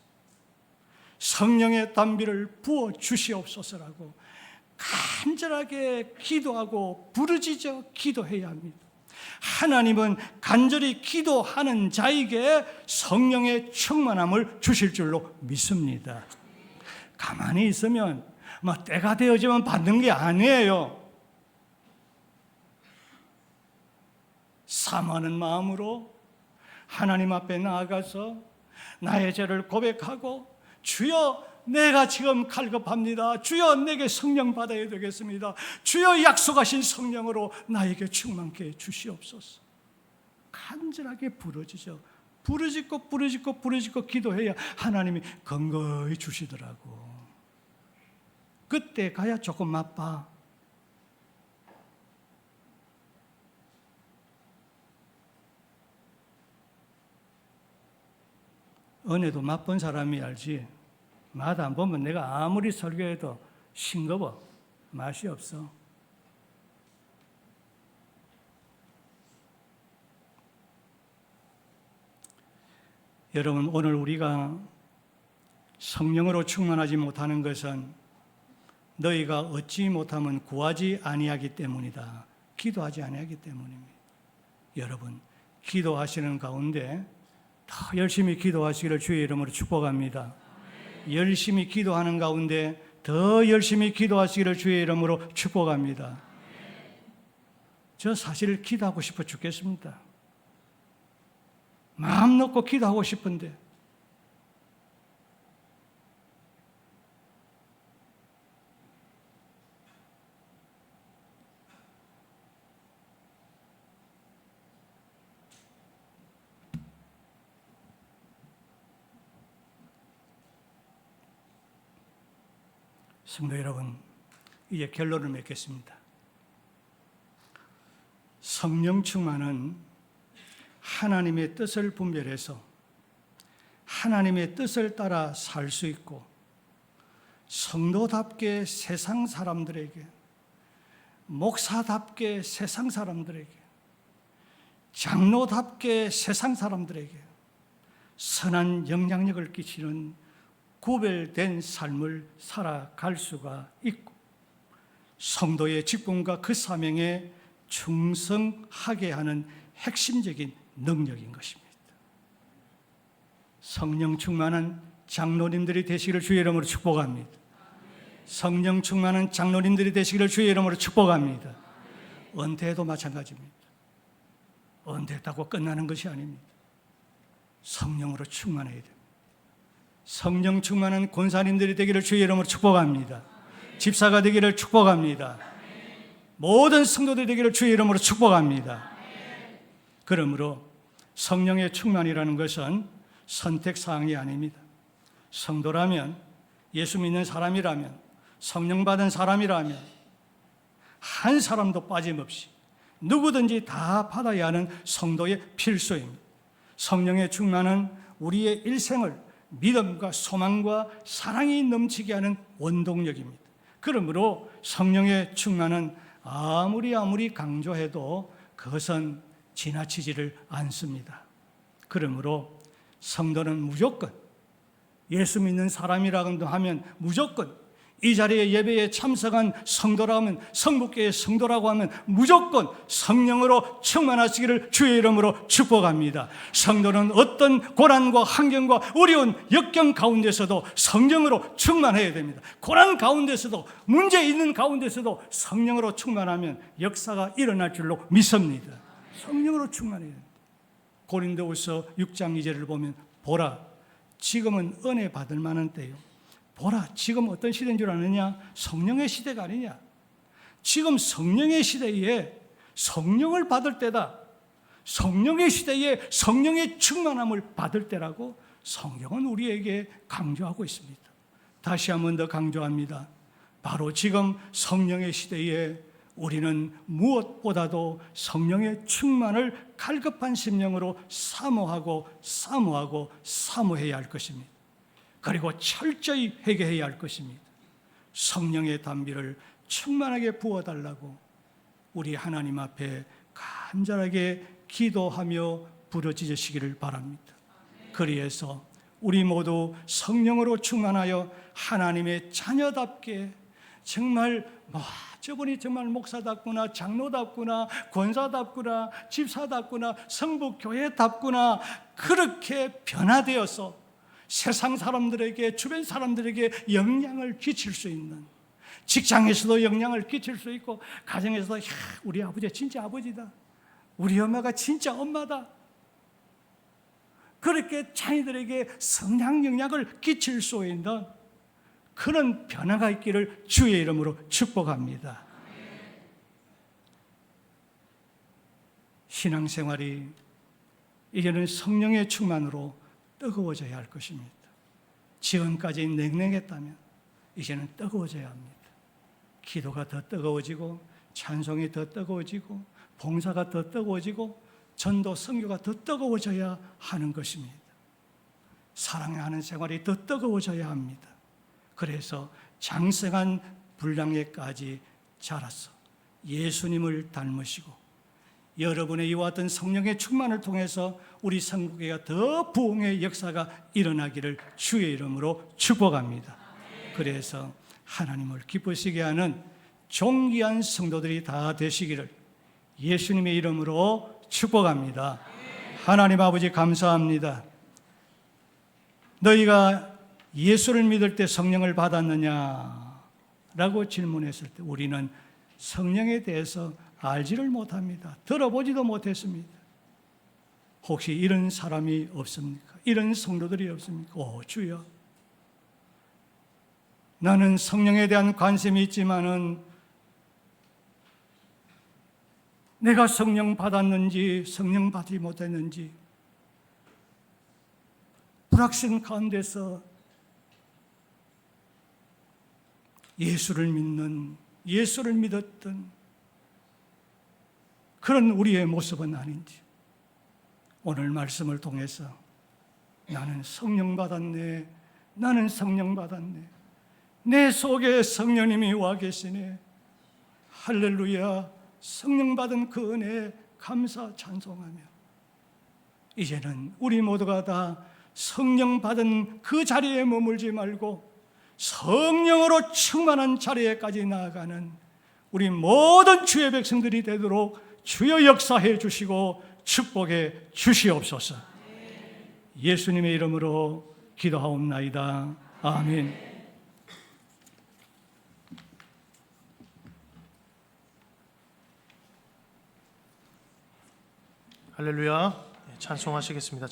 성령의 단비를 부어 주시옵소서라고 간절하게 기도하고 부르짖어 기도해야 합니다. 하나님은 간절히 기도하는 자에게 성령의 충만함을 주실 줄로 믿습니다. 가만히 있으면 때가 되어지면 받는 게 아니에요. 사모하는 마음으로 하나님 앞에 나아가서 나의 죄를 고백하고, 주여 내가 지금 갈급합니다. 주여 내게 성령 받아야 되겠습니다. 주여 약속하신 성령으로 나에게 충만케 해 주시옵소서. 간절하게 부르짖고 기도해야 하나님이 건거히 주시더라고. 그때 가야 조금 맛봐. 은혜도 맛본 사람이 알지. 맛 안 보면 내가 아무리 설교해도 싱거워. 맛이 없어. 여러분, 오늘 우리가 성령으로 충만하지 못하는 것은 너희가 얻지 못하면 구하지 아니하기 때문이다. 기도하지 아니하기 때문입니다. 여러분, 기도하시는 가운데 더 열심히 기도하시기를 주의 이름으로 축복합니다. 열심히 기도하는 가운데 더 열심히 기도하시기를 주의 이름으로 축복합니다. 저 사실 기도하고 싶어 죽겠습니다. 마음 놓고 기도하고 싶은데 성도 여러분, 이제 결론을 맺겠습니다. 성령 충만은 하나님의 뜻을 분별해서 하나님의 뜻을 따라 살 수 있고, 성도답게 세상 사람들에게, 목사답게 세상 사람들에게, 장로답게 세상 사람들에게 선한 영향력을 끼치는 구별된 삶을 살아갈 수가 있고, 성도의 직분과 그 사명에 충성하게 하는 핵심적인 능력인 것입니다. 성령 충만한 장로님들이 되시기를 주의 이름으로 축복합니다. 성령 충만한 장로님들이 되시기를 주의 이름으로 축복합니다. 은퇴도 마찬가지입니다. 은퇴했다고 끝나는 것이 아닙니다. 성령으로 충만해야 됩니다. 성령 충만한 권사님들이 되기를 주의 이름으로 축복합니다. 집사가 되기를 축복합니다. 모든 성도들이 되기를 주의 이름으로 축복합니다. 그러므로 성령의 충만이라는 것은 선택사항이 아닙니다. 성도라면, 예수 믿는 사람이라면, 성령 받은 사람이라면 한 사람도 빠짐없이 누구든지 다 받아야 하는 성도의 필수입니다. 성령의 충만은 우리의 일생을 믿음과 소망과 사랑이 넘치게 하는 원동력입니다. 그러므로 성령의 충만은 아무리 강조해도 그것은 지나치지를 않습니다. 그러므로 성도는 무조건, 예수 믿는 사람이라고 하면 무조건, 이 자리에 예배에 참석한 성도라고 하면, 성북교의 성도라고 하면 무조건 성령으로 충만하시기를 주의 이름으로 축복합니다. 성도는 어떤 고난과 환경과 어려운 역경 가운데서도 성령으로 충만해야 됩니다. 고난 가운데서도, 문제 있는 가운데서도 성령으로 충만하면 역사가 일어날 줄로 믿습니다. 성령으로 충만해야 됩니다. 고린도후서 6장 2절을 보면, 보라, 지금은 은혜 받을 만한 때요. 보라, 지금 어떤 시대인 줄 아느냐? 성령의 시대가 아니냐? 지금 성령의 시대에 성령을 받을 때다. 성령의 시대에 성령의 충만함을 받을 때라고 성경은 우리에게 강조하고 있습니다. 다시 한 번 더 강조합니다. 바로 지금 성령의 시대에 우리는 무엇보다도 성령의 충만을 갈급한 심령으로 사모해야 할 것입니다. 그리고 철저히 회개해야 할 것입니다. 성령의 단비를 충만하게 부어달라고 우리 하나님 앞에 간절하게 기도하며 부르짖으시기를 바랍니다. 그리해서 우리 모두 성령으로 충만하여 하나님의 자녀답게 정말 저분이 정말 목사답구나, 장로답구나, 권사답구나, 집사답구나, 성북교회답구나, 그렇게 변화되어서 세상 사람들에게, 주변 사람들에게 영향을 끼칠 수 있는, 직장에서도 영향을 끼칠 수 있고, 가정에서도 우리 아버지가 진짜 아버지다, 우리 엄마가 진짜 엄마다, 그렇게 자녀들에게 성장 영향을 끼칠 수 있는 그런 변화가 있기를 주의 이름으로 축복합니다. 신앙생활이 이제는 성령의 충만으로 뜨거워져야 할 것입니다. 지금까지 냉랭했다면 이제는 뜨거워져야 합니다. 기도가 더 뜨거워지고, 찬송이 더 뜨거워지고, 봉사가 더 뜨거워지고, 전도 선교가 더 뜨거워져야 하는 것입니다. 사랑하는 생활이 더 뜨거워져야 합니다. 그래서 장성한 분량에까지 자라서 예수님을 닮으시고, 여러분의 이와 같은 성령의 충만을 통해서 우리 성국회가 더 부흥의 역사가 일어나기를 주의 이름으로 축복합니다. 그래서 하나님을 기쁘시게 하는 존귀한 성도들이 다 되시기를 예수님의 이름으로 축복합니다. 하나님 아버지 감사합니다. 너희가 예수를 믿을 때 성령을 받았느냐? 라고 질문했을 때 우리는 성령에 대해서 알지를 못합니다. 들어보지도 못했습니다. 혹시 이런 사람이 없습니까? 이런 성도들이 없습니까? 오, 주여, 나는 성령에 대한 관심이 있지만은 내가 성령 받았는지 성령 받지 못했는지 불확신 가운데서 예수를 믿었던 그런 우리의 모습은 아닌지, 오늘 말씀을 통해서 나는 성령 받았네, 나는 성령 받았네, 내 속에 성령님이 와 계시네, 할렐루야, 성령 받은 그 은혜에 감사 찬송하며 이제는 우리 모두가 다 성령 받은 그 자리에 머물지 말고 성령으로 충만한 자리에까지 나아가는 우리 모든 주의 백성들이 되도록 주여 역사해 주시고 축복해 주시옵소서. 예수님의 이름으로 기도하옵나이다. 아멘. 할렐루야. 찬송하시겠습니다.